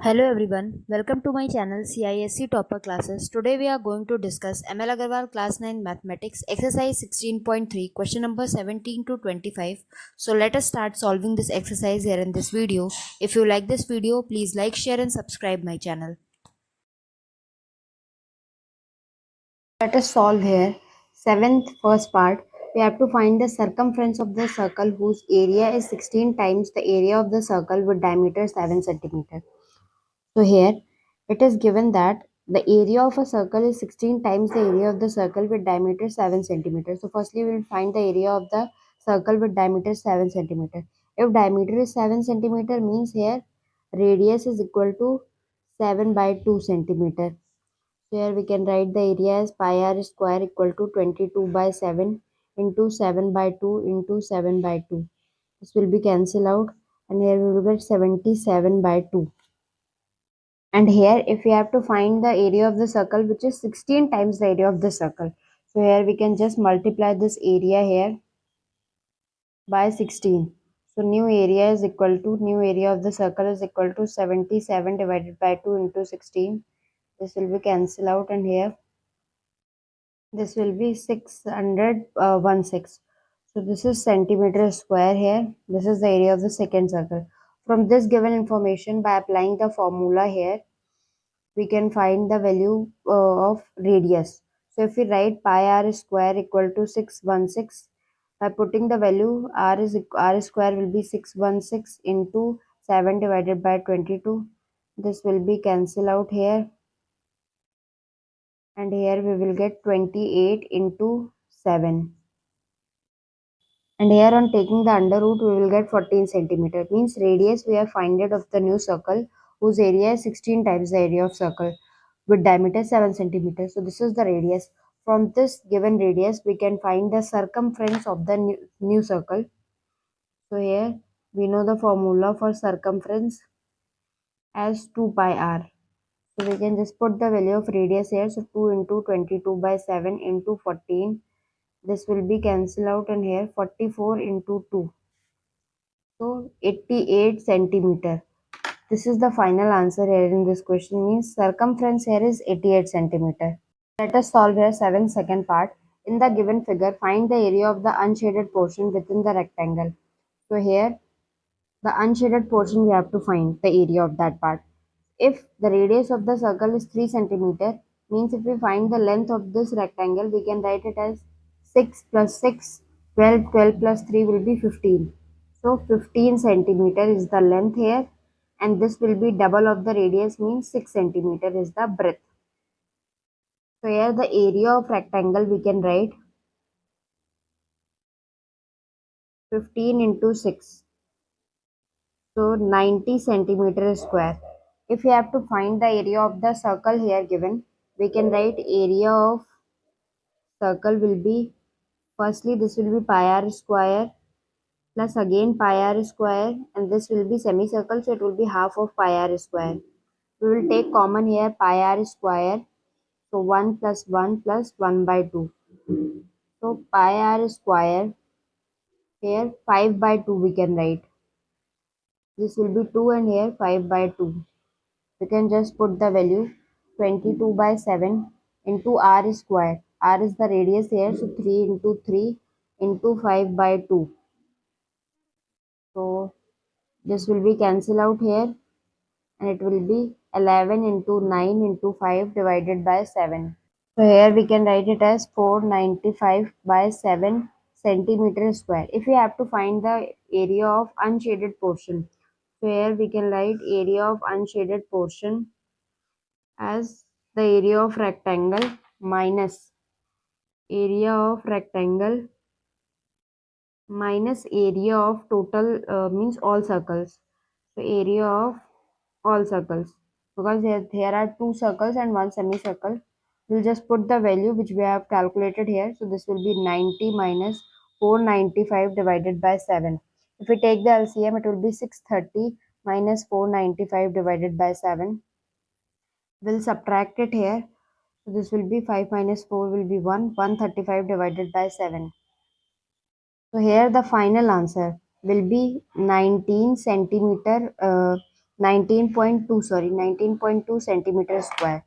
Hello everyone, welcome to my channel CISE Topper Classes. Today we are going to discuss M.L.aggarwal Class 9 Mathematics Exercise 16.3 question number 17 to 25. So let us start solving this exercise here in this video. If you like this video, please like, share and subscribe my channel. Let us solve here. Seventh first part. We have to find the circumference of the circle whose area is 16 times the area of the circle with diameter 7 centimeter. So here it is given that the area of a circle is 16 times the area of the circle with diameter 7 centimeter. So firstly we will find the area of the circle with diameter 7 centimeter. If diameter is 7 centimeter means here radius is equal to 7 by 2 centimeter. Here we can write the area as pi r square equal to 22 by 7 into 7 by 2 into 7 by 2. This will be cancelled out and here we will get 77 by 2. And here if we have to find the area of the circle which is 16 times the area of the circle. So here we can just multiply this area here by 16. So new area is equal to new area of the circle is equal to 77 divided by 2 into 16. This will be cancelled out and here this will be 616. So this is centimeter square here. This is the area of the second circle. From this given information, by applying the formula here, we can find the value of radius. So if we write pi r square equal to 616, by putting the value r square will be 616 into 7 divided by 22. This will be cancelled out here and here we will get 28 into 7. And here on taking the under root, we will get 14 centimeter. Means radius we have find it of the new circle whose area is 16 times the area of circle with diameter 7 centimeter. So this is the radius. From this given radius, we can find the circumference of the new circle. So here we know the formula for circumference as 2 pi r. So we can just put the value of radius here. So 2 into 22 by 7 into 14. This will be cancelled out and here 44 into 2. So 88 centimeter. This is the final answer here in this question means circumference here is 88 centimeter. Let us solve here 7th second part. In the given figure, find the area of the unshaded portion within the rectangle. So here the unshaded portion we have to find the area of that part. If the radius of the circle is 3 centimeter, means if we find the length of this rectangle, we can write it as 6 plus 6, 12, 12 plus 3 will be 15. So 15 centimeter is the length here and this will be double of the radius means 6 centimeter is the breadth. So here the area of rectangle we can write 15 into 6. So 90 centimeter square. If we have to find the area of the circle here given, we can write area of circle will be, firstly this will be pi r square plus again pi r square and this will be semicircle, so it will be half of pi r square. We will take common here pi r square, so 1 plus 1 plus 1 by 2. So pi r square here 5 by 2 we can write. This will be 2 and here 5 by 2. We can just put the value 22 by 7 into r square. R is the radius here, so 3 into 3 into 5 by 2. So this will be cancelled out here and it will be 11 into 9 into 5 divided by 7. So here we can write it as 495 by 7 centimeter square. If we have to find the area of unshaded portion, so here we can write area of unshaded portion as the area of rectangle minus area of rectangle minus area of total means all circles. So area of all circles, because here are two circles and one semicircle. We'll just put the value which we have calculated here. So this will be 90 minus 495 divided by 7. If we take the LCM, it will be 630 minus 495 divided by 7. We'll subtract it here. So this will be 5 minus 4 will be 1. 135 divided by 7. So here the final answer will be 19 centimeter 19.2 centimeter square.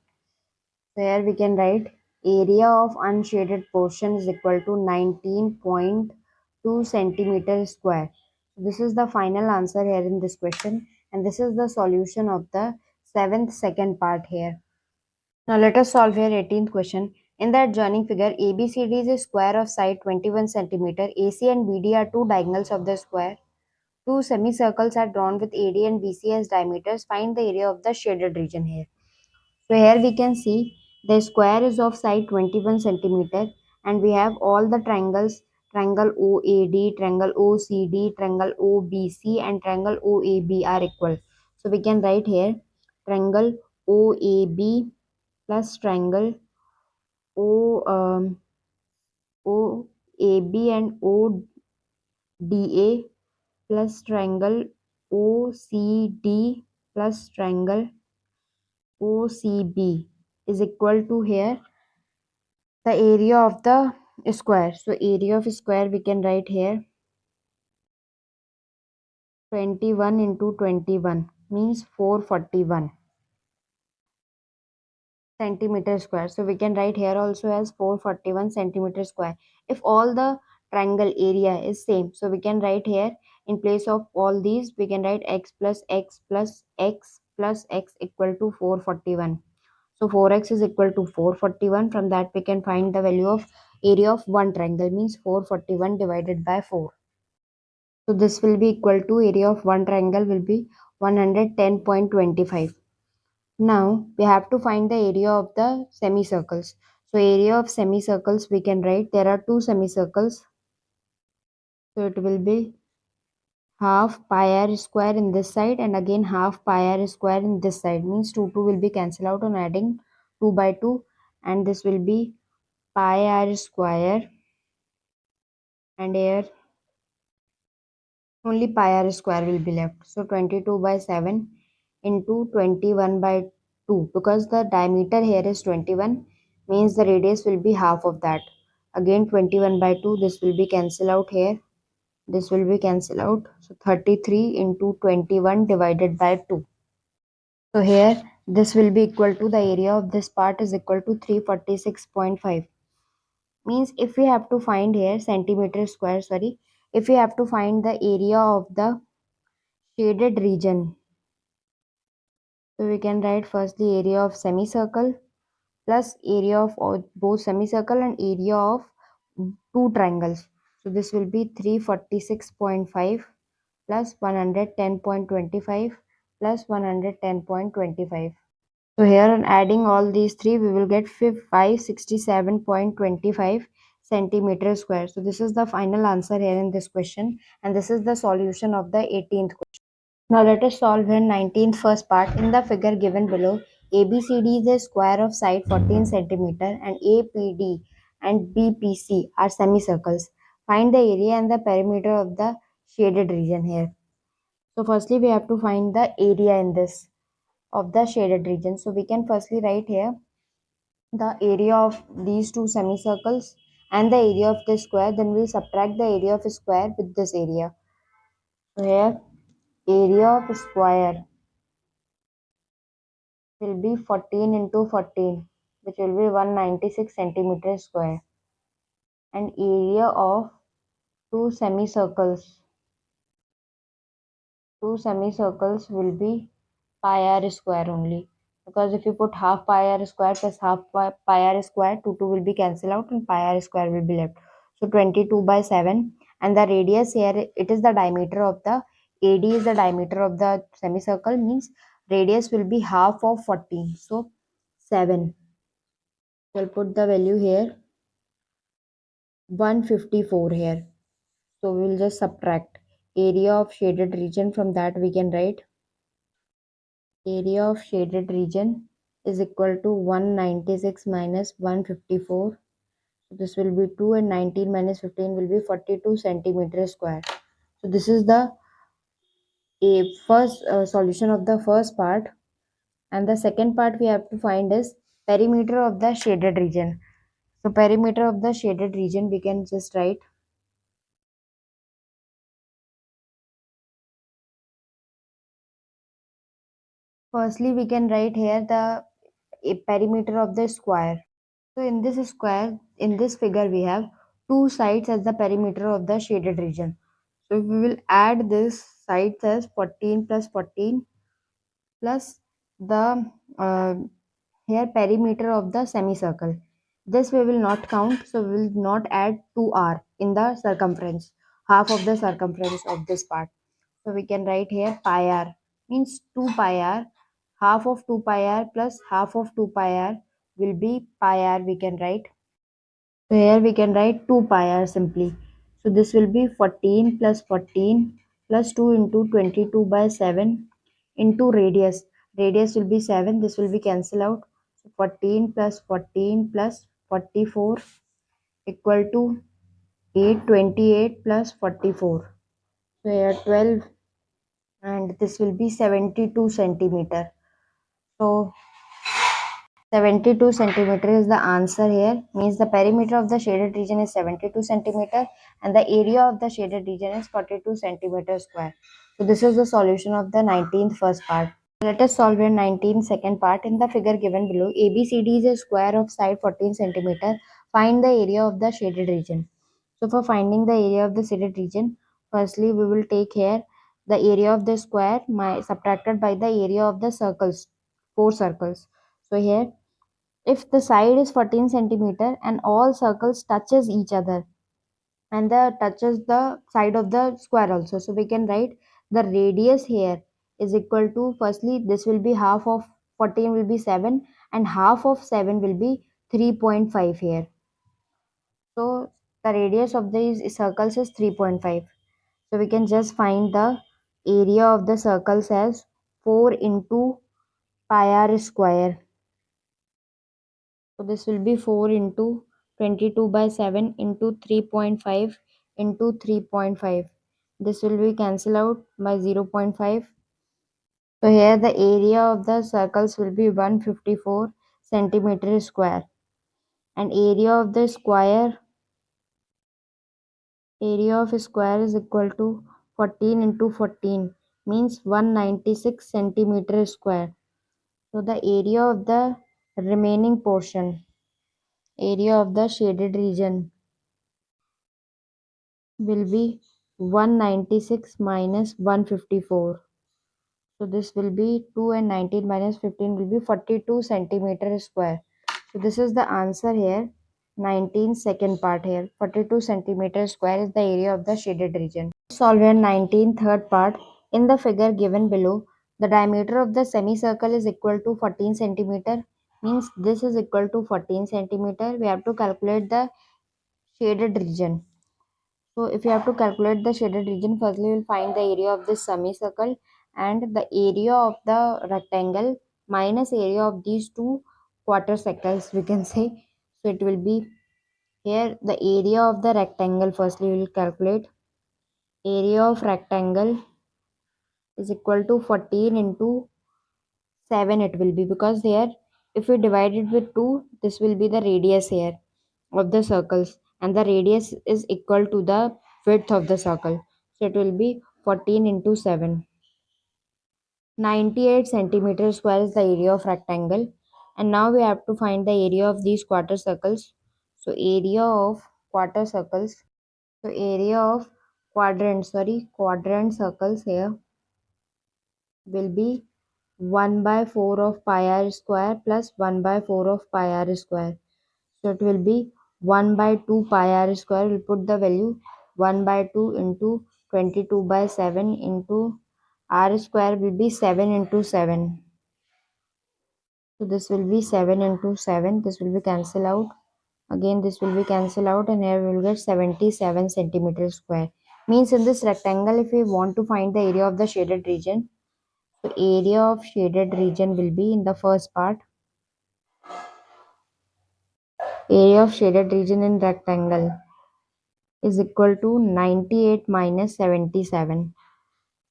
So here we can write area of unshaded portion is equal to 19.2 centimeter square. This is the final answer here in this question, and this is the solution of the seventh second part here. Now let us solve here 18th question. In the adjoining figure, ABCD is a square of side 21 centimeter. AC and BD are two diagonals of the square. Two semicircles are drawn with AD and BC as diameters. Find the area of the shaded region here. So here we can see the square is of side 21 centimeter, and we have all the triangles, triangle OAD, triangle OCD, triangle OBC, and triangle OAB are equal. So we can write here triangle OAB plus triangle O OAB and ODA plus triangle OCD plus triangle OCB is equal to here the area of the square. So area of square we can write here 21 into 21 means 441 centimeter square. So we can write here also as 441 centimeter square. If all the triangle area is same, so we can write here in place of all these we can write x plus x plus x plus x equal to 441. So 4x is equal to 441. From that we can find the value of area of one triangle means 441 divided by 4. So this will be equal to area of one triangle will be 110.25. Now we have to find the area of the semicircles. So area of semicircles we can write there are two semicircles. So it will be half pi r square in this side and again half pi r square in this side means 2 will be cancelled out on adding 2 by 2, and this will be pi r square, and here only pi r square will be left. So 22 by 7 into 21 by 2, because the diameter here is 21 means the radius will be half of that. Again 21 by 2, this will be cancelled out here. This will be cancelled out. So 33 into 21 divided by 2. So here this will be equal to the area of this part is equal to 346.5. Means if we have to find here centimeter square, sorry, if we have to find the area of the shaded region, so we can write first the area of semicircle plus area of both semicircle and area of two triangles. So this will be 346.5 plus 110.25 plus 110.25. So here on adding all these three, we will get 567.25 centimeter square. So this is the final answer here in this question, and this is the solution of the 18th question. Now let us solve here 19th first part. In the figure given below, ABCD is a square of side 14 centimeter and APD and BPC are semicircles. Find the area and the perimeter of the shaded region here. So firstly we have to find the area in this of the shaded region. So we can firstly write here the area of these two semicircles and the area of this square. Then we'll subtract the area of a square with this area. So here area of a square will be 14 into 14, which will be 196 centimeter square, and area of two semicircles will be pi r square only, because if you put half pi r square plus half pi r square, 2 will be cancelled out and pi r square will be left. So 22 by 7, and the radius here, it is the diameter of the AD is the diameter of the semicircle means radius will be half of 14. So 7. We'll put the value here 154 here. So we'll just subtract area of shaded region. From that we can write area of shaded region is equal to 196 minus 154. So this will be 2, and 19 minus 15 will be 42 centimeter square. So this is the first solution of the first part, and the second part we have to find is perimeter of the shaded region. So perimeter of the shaded region we can just write Firstly, we can write here the perimeter of the square. So in this square, in this figure, we have two sides as the perimeter of the shaded region. So we will add this sides as 14 plus 14 plus the here perimeter of the semicircle. This we will not count, so we will not add 2r in the circumference, half of the circumference of this part. So we can write here pi r means 2 pi r, half of 2 pi r plus half of 2 pi r will be pi r we can write. So here we can write 2 pi r simply. So this will be 14 plus 14 plus 2 into 22 by 7 into radius. Radius will be 7. This will be cancel out. So 14 plus 14 plus 44 equal to 828 plus 44. So here 12 and this will be 72 centimeter. So 72 centimeter is the answer here, means the perimeter of the shaded region is 72 centimeter and the area of the shaded region is 42 centimeter square. So this is the solution of the 19th first part. Let us solve your 19th second part. In the figure given below, ABCD is a square of side 14 centimeter. Find the area of the shaded region. So for finding the area of the shaded region, firstly we will take here the area of the square subtracted by the area of the circles, four circles. So here if the side is 14 centimeter and all circles touches each other and the touches the side of the square also, so we can write the radius here is equal to, firstly this will be half of 14 will be 7 and half of 7 will be 3.5 here. So the radius of these circles is 3.5. So we can just find the area of the circles as 4 into pi r square. So this will be 4 into 22 by 7 into 3.5 into 3.5. This will be cancel out by 0.5. So here the area of the circles will be 154 centimeter square and area of square is equal to 14 into 14 means 196 centimeter square. So the area of the remaining portion, area of the shaded region will be 196 minus 154. So this will be 2 and 19 minus 15 will be 42 centimeter square. So this is the answer here. 19 second part here. 42 centimeter square is the area of the shaded region. Solve your 19 third part. In the figure given below, the diameter of the semicircle is equal to 14 centimeter. Means this is equal to 14 centimeter. We have to calculate the shaded region. So if you have to calculate the shaded region, firstly you will find the area of this semicircle and the area of the rectangle minus area of these two quarter circles we can say. So it will be here the area of the rectangle, firstly we will calculate. Area of rectangle is equal to 14 into 7 it will be, because here if we divide it with 2 this will be the radius here of the circles and the radius is equal to the width of the circle. So it will be 14 into 7. 98 centimeter square is the area of rectangle. And now we have to find the area of these quarter circles. So area of quarter circles. So area of quadrant circles here will be 1 by 4 of pi r square plus 1 by 4 of pi r square. So it will be 1 by 2 pi r square. We'll put the value 1 by 2 into 22 by 7 into r square will be 7 into 7. So this will be 7 into 7. This will be cancel out. Again this will be cancel out and here we will get 77 centimeter square. Means in this rectangle if we want to find the area of the shaded region, so area of shaded region will be in the first part. Area of shaded region in rectangle is equal to 98 minus 77.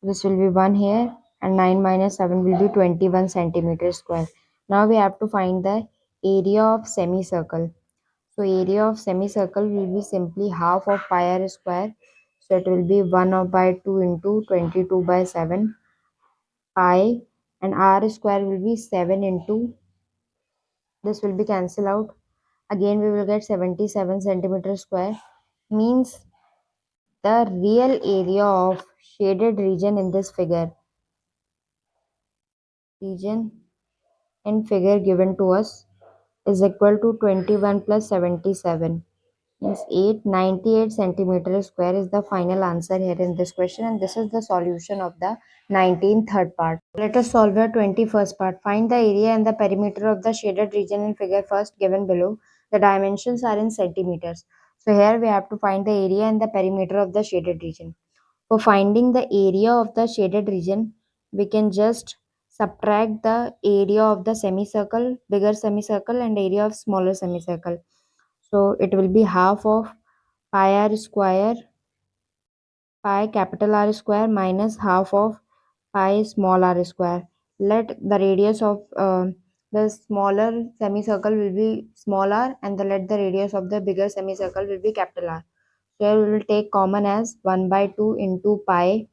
This will be 1 here and 9 minus 7 will be 21 centimeter square. Now we have to find the area of semicircle. So area of semicircle will be simply half of pi r square. So it will be 1 by 2 into 22 by 7 pi and r square will be 7 into, this will be cancelled out. Again we will get 77 centimeter square, means the real area of shaded region in this region in figure given to us is equal to 21 plus 77, means 898 centimeter square is the final answer here in this question, and this is the solution of the 19th third part. Let us solve the 21st part. Find the area and the perimeter of the shaded region in figure first given below. The dimensions are in centimeters. So here we have to find the area and the perimeter of the shaded region. For finding the area of the shaded region, we can just subtract the area of the semicircle, bigger semicircle, and area of smaller semicircle. So it will be half of pi r square, pi capital R square minus half of pi small r square. Let the radius of the smaller semicircle will be small r, and let the radius of the bigger semicircle will be capital R. Here we will take common as 1 by 2 into pi.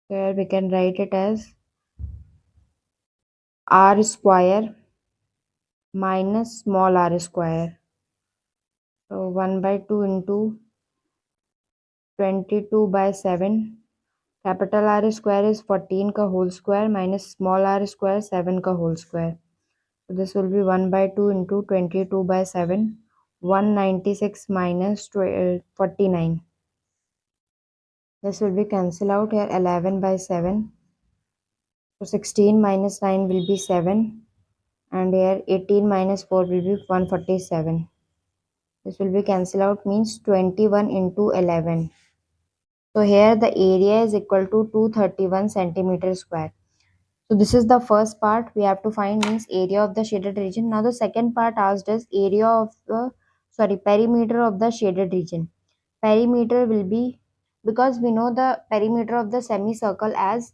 Here we can write it as r square minus small r square. So 1 by 2 into 22 by 7. Capital R square is 14 का whole square minus small r square 7 का whole square. So this will be 1 by 2 into 22 by 7. 196 minus 49. This will be cancelled out here, 11 by 7. So 16 minus 9 will be 7. And here 18 minus 4 will be 147. This will be cancelled out, means 21 into 11. So here the area is equal to 231 centimeter square. So this is the first part we have to find, means area of the shaded region. Now the second part asked us area of the, perimeter of the shaded region. Perimeter will be, because we know the perimeter of the semicircle as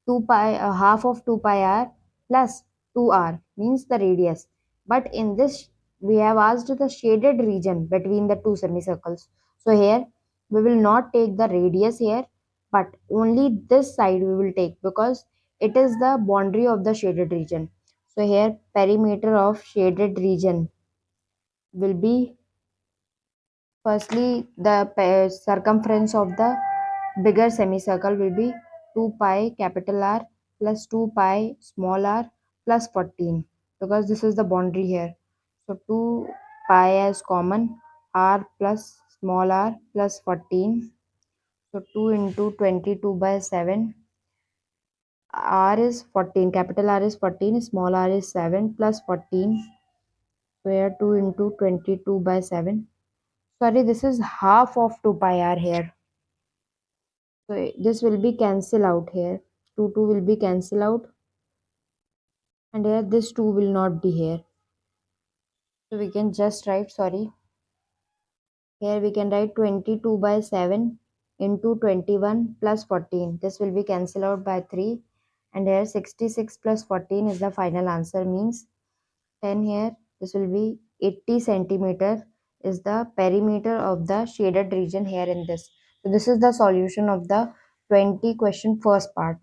2 pi, half of 2 pi r plus 2r, means the radius. But in this we have asked the shaded region between the two semicircles. So here we will not take the radius here, but only this side we will take, because it is the boundary of the shaded region. So here perimeter of shaded region will be, firstly the circumference of the bigger semicircle will be 2 pi capital R plus 2 pi small r plus 14, because this is the boundary here. So 2 pi as common, r plus small r plus 14. So 2 into 22 by 7. R is 14, capital R is 14, small r is 7 plus 14. So here 2 into 22 by 7. Sorry, this is half of 2 pi r here. So this will be cancel out here. 2 will be cancel out, and here this 2 will not be here. So we can just write, here we can write 22 by 7 into 21 plus 14. This will be cancel out by 3, and here 66 plus 14 is the final answer, means 10 here. This will be 80 centimeter is the perimeter of the shaded region here in this. So this is the solution of the 20 question first part.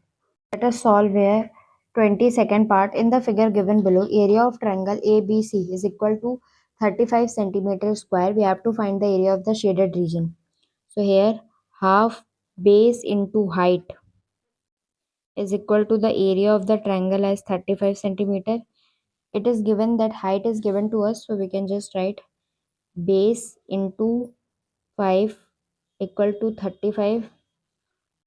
Let us solve here 22nd part. In the figure given below, area of triangle ABC is equal to 35 centimeter square. We have to find the area of the shaded region. So here half base into height is equal to the area of the triangle as 35 centimeter. It is given that height is given to us, so we can just write base into 5 equal to 35.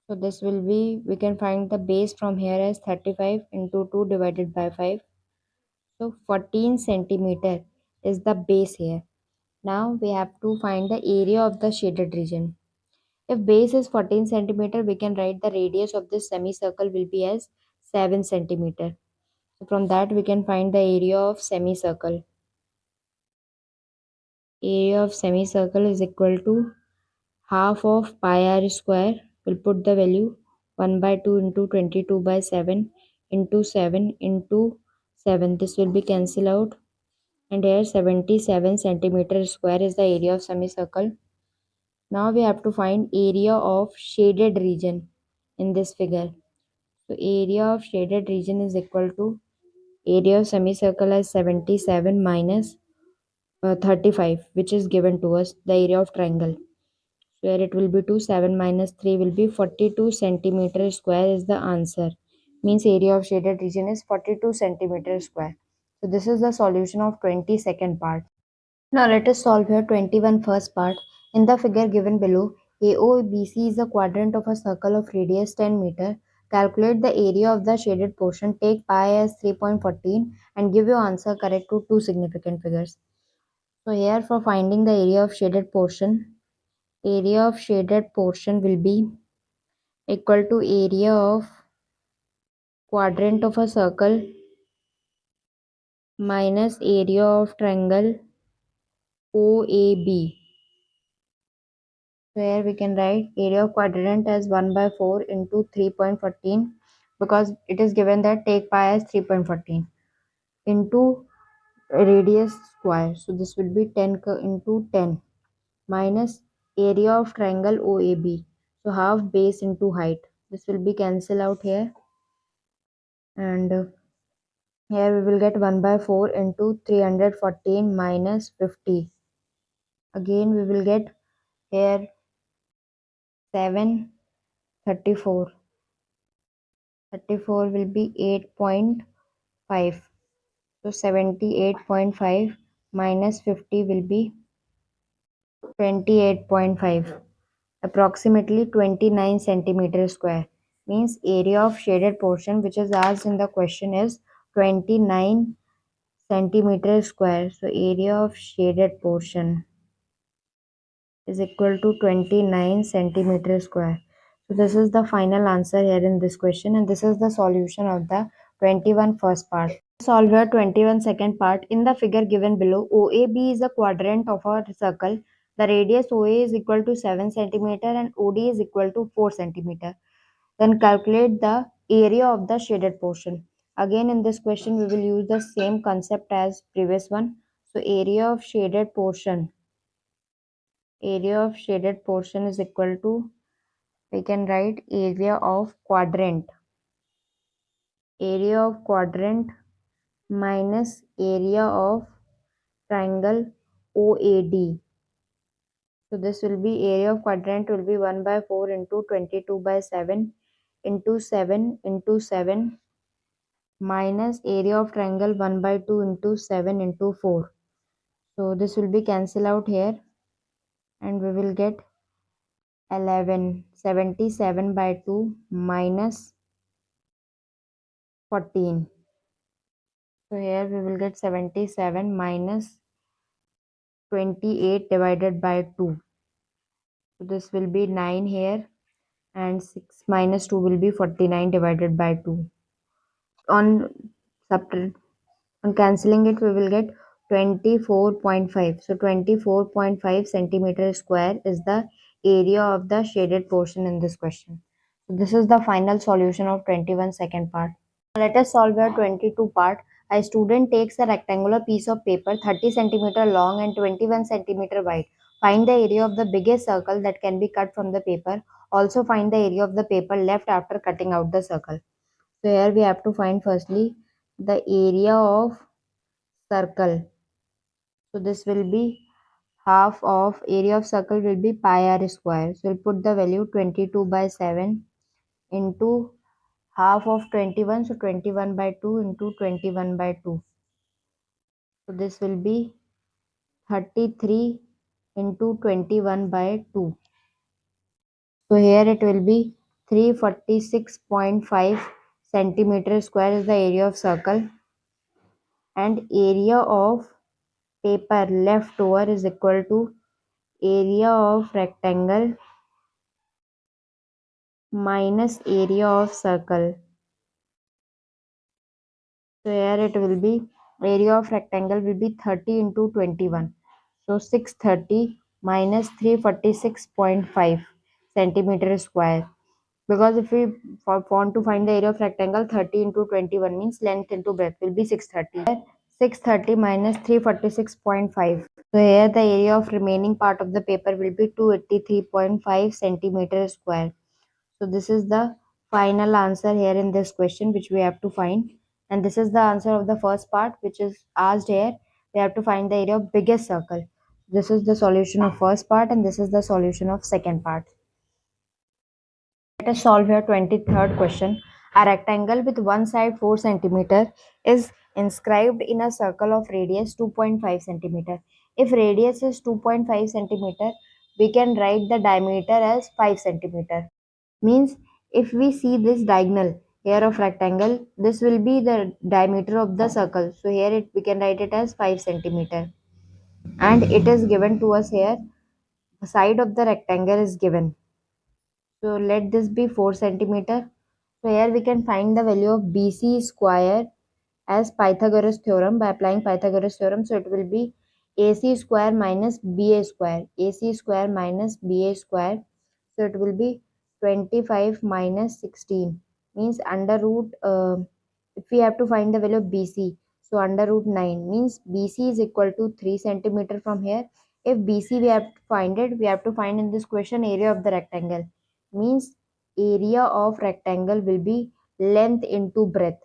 So this will be, we can find the base from here as 35 into 2 divided by 5. So 14 centimeter is the base here. Now we have to find the area of the shaded region. If base is 14 centimeter, we can write the radius of this semicircle will be as 7 centimeter. So from that we can find the area of semicircle. Area of semicircle is equal to half of pi r square. We'll put the value 1 by 2 into 22 by 7 into 7 into 7. This will be cancelled out, and here 77 centimeter square is the area of semicircle. Now we have to find area of shaded region in this figure. So area of shaded region is equal to area of semicircle as 77 minus 35, which is given to us the area of triangle. So here it will be 2, 7 minus 3 will be 42 centimeter square is the answer. Means area of shaded region is 42 centimeter square. So this is the solution of 22nd part. Now let us solve here 21 first part. In the figure given below, AOBC is a quadrant of a circle of radius 10 meter. Calculate the area of the shaded portion. Take pi as 3.14 and give your answer correct to two significant figures. So here for finding the area of shaded portion will be equal to area of quadrant of a circle minus area of triangle OAB. So here we can write area of quadrant as 1 by 4 into 3.14 because it is given that take pi as 3.14 into radius square. So this will be 10 into 10 minus area of triangle OAB. So half base into height. This will be cancelled out here, and here we will get 1 by 4 into 314 minus 50. Again we will get here 734. 34 will be 8.5. So 78.5 minus 50 will be 28.5. Approximately 29 centimeter square. Means area of shaded portion which is asked in the question is 29 centimeter square. So area of shaded portion is equal to 29 centimeter square. So this is the final answer here in this question, and this is the solution of the 21 first part. Solve here 21 second part. In the figure given below, OAB is a quadrant of a circle. The radius OA is equal to 7 centimeter and OD is equal to 4 centimeter. Then calculate the area of the shaded portion. Again in this question we will use the same concept as previous one. So area of shaded portion is equal to, we can write area of quadrant minus area of triangle OAD. So this will be area of quadrant will be 1 by 4 into 22 by 7 into 7 into 7 minus area of triangle 1 by 2 into 7 into 4. So this will be cancel out here, and we will get 11. 77 by 2 minus 14. So here we will get 77 minus 28 divided by 2. So this will be 9 here, and 6 minus 2 will be 49 divided by 2. On subtract, on cancelling it, we will get 24.5. So 24.5 centimeter square is the area of the shaded portion in this question. So this is the final solution of 21 second part. Let us solve a 22 part. A student takes a rectangular piece of paper 30 centimeter long and 21 centimeter wide. Find the area of the biggest circle that can be cut from the paper. Also find the area of the paper left after cutting out the circle. So here we have to find firstly the area of circle. So this will be half of area of circle will be pi r square. So we'll put the value 22 by 7 into half of 21. So 21 by 2 into 21 by 2. So this will be 33 into 21 by 2. So here it will be 346.5 centimeter square is the area of circle, and area of paper left over is equal to area of rectangle minus area of circle. So here it will be area of rectangle will be 30 into 21. So 630 minus 346.5 centimeter square. Because if we want to find the area of rectangle, 30 into 21 means length into breadth will be 630. 630 minus 346.5. So here the area of remaining part of the paper will be 283.5 centimeter square. So this is the final answer here in this question which we have to find, and this is the answer of the first part which is asked here. We have to find the area of biggest circle. This is the solution of first part and this is the solution of second part. Let us solve here 23rd question. A rectangle with one side 4 centimeter is inscribed in a circle of radius 2.5 centimeter. If radius is 2.5 centimeter, we can write the diameter as 5 centimeter. Means if we see this diagonal here of rectangle, this will be the diameter of the circle. So here we can write it as 5 centimeter. And it is given to us here. The side of the rectangle is given. So let this be 4 centimeter. So here we can find the value of BC square as Pythagoras theorem by applying Pythagoras theorem. So it will be AC square minus BA square. AC square minus BA square. So it will be 25 minus 16 means under root, if we have to find the value of BC, so under root 9 means BC is equal to 3 centimeter from here. If BC we have to find it, we have to find in this question area of the rectangle. Means area of rectangle will be length into breadth.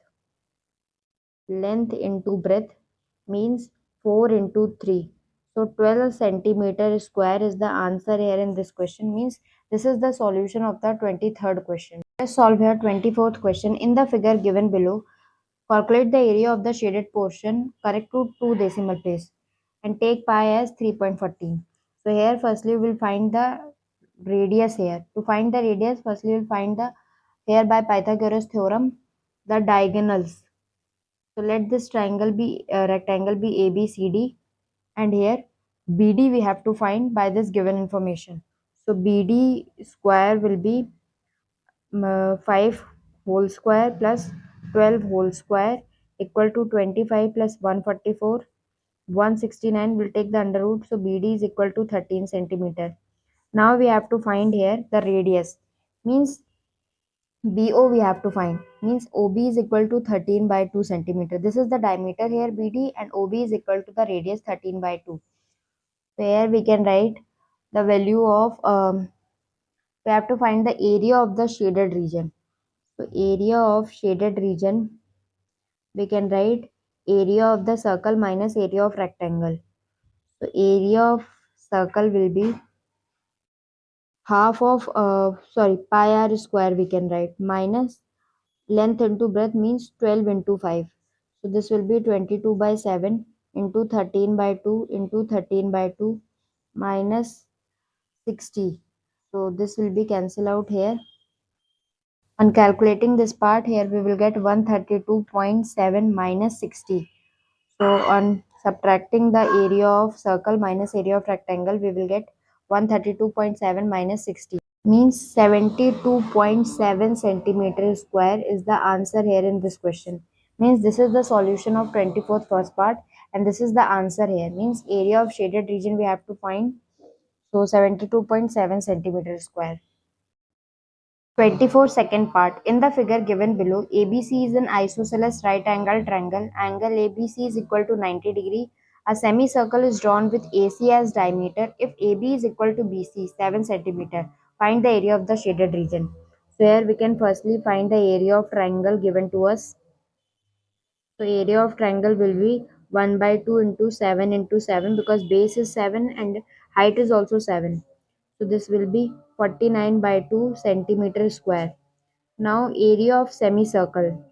Length into breadth means 4 into 3. So 12 centimeter square is the answer here in this question. Means this is the solution of the 23rd question. Let's solve here 24th question. In the figure given below, calculate the area of the shaded portion correct to 2 decimal place and take pi as 3.14. So here firstly we will find the radius here. To find the radius, firstly we will find the here by Pythagoras theorem the diagonals. So let this triangle be rectangle be ABCD, and here BD we have to find by this given information. So BD square will be 5 whole square plus 12 whole square equal to 25 plus 144. 169 will take the under root, so BD is equal to 13 centimeter. Now we have to find here the radius. Means BO we have to find. Means OB is equal to 13 by 2 centimeter. This is the diameter here BD and OB is equal to the radius 13 by 2. So here we can write the value of, we have to find the area of the shaded region. So area of shaded region, we can write area of the circle minus area of rectangle. So area of circle will be half of, pi r square we can write minus length into breadth means 12 into 5. So this will be 22 by 7 into 13 by 2 into 13 by 2 minus 60. So this will be cancel out here. On calculating this part here, we will get 132.7 minus 60. So on subtracting the area of circle minus area of rectangle, we will get 132.7 minus 60. Means 72.7 centimeter square is the answer here in this question. Means this is the solution of 24th first part and this is the answer here. Means area of shaded region we have to find. So 72.7 centimeter square. 24 second part. In the figure given below, ABC is an isosceles right angle triangle. Angle ABC is equal to 90 degree. A semicircle is drawn with AC as diameter. If AB is equal to BC, 7 centimeter, find the area of the shaded region. So here we can firstly find the area of triangle given to us. So area of triangle will be 1 by 2 into 7 because base is 7 and height is also 7. So this will be 49 by 2 centimeter square. Now area of semicircle.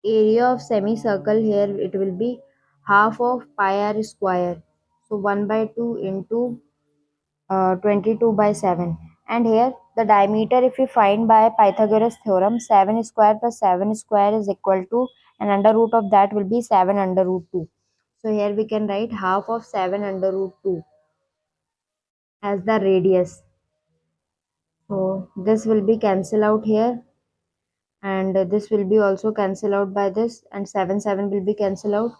Area of semicircle here it will be half of pi r square. So 1 by 2 into 22 by 7. And here the diameter if we find by Pythagoras theorem 7 square plus 7 square is equal to, and under root of that will be 7 under root 2. So here we can write half of 7 under root 2 as the radius. So this will be cancel out here and this will be also cancel out by this and 7 will be cancel out.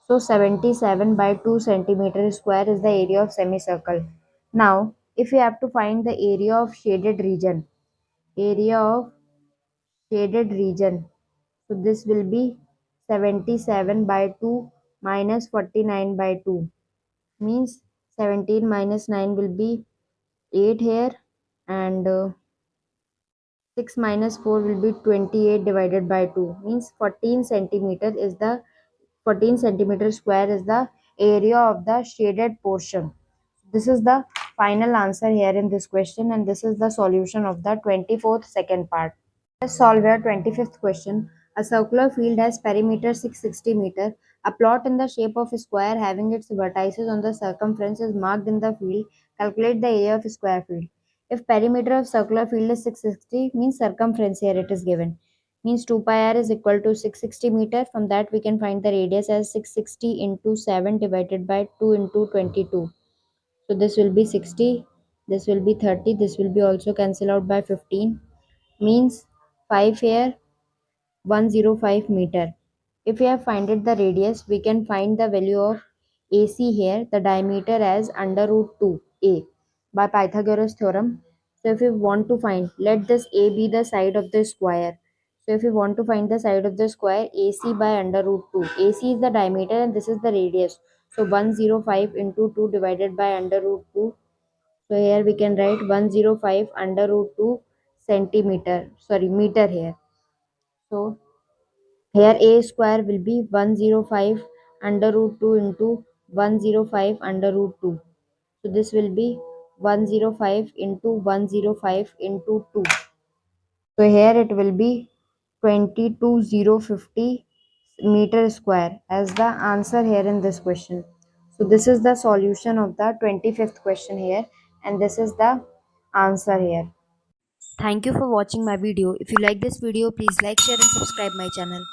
So 77 by 2 centimeter square is the area of semicircle. Now if we have to find the area of shaded region, area of shaded region, so this will be 77 by 2 minus 49 by 2 means 17 minus 9 will be 8 here and 6 minus 4 will be 28 divided by 2, means 14 centimeter is the 14 centimeter square is the area of the shaded portion. This is the final answer here in this question, and this is the solution of the 24th second part. Let's solve your 25th question. A circular field has perimeter 660 meter. A plot in the shape of a square having its vertices on the circumference is marked in the field. Calculate the area of a square field. If perimeter of circular field is 660, means circumference here it is given. Means 2 pi r is equal to 660 meter. From that we can find the radius as 660 into 7 divided by 2 into 22. So this will be 60, this will be 30, this will be also cancel out by 15, means 5 here, 105 meter. If we have finded the radius, we can find the value of AC here, the diameter as under root 2a by Pythagoras theorem. So if we want to find, let this a be the side of the square. So if we want to find the side of the square, AC by under root 2. AC is the diameter and this is the radius. So 105 into 2 divided by under root 2. So here we can write 105 under root 2 centimeter, sorry, meter here. So here a square will be 105 under root 2 into 105 under root 2. So this will be 105 into 105 into 2. So here it will be 22050 meter square as the answer here in this question. So this is the solution of the 25th question here, and this is the answer here. Thank you for watching my video. If you like this video, please like, share and subscribe my channel.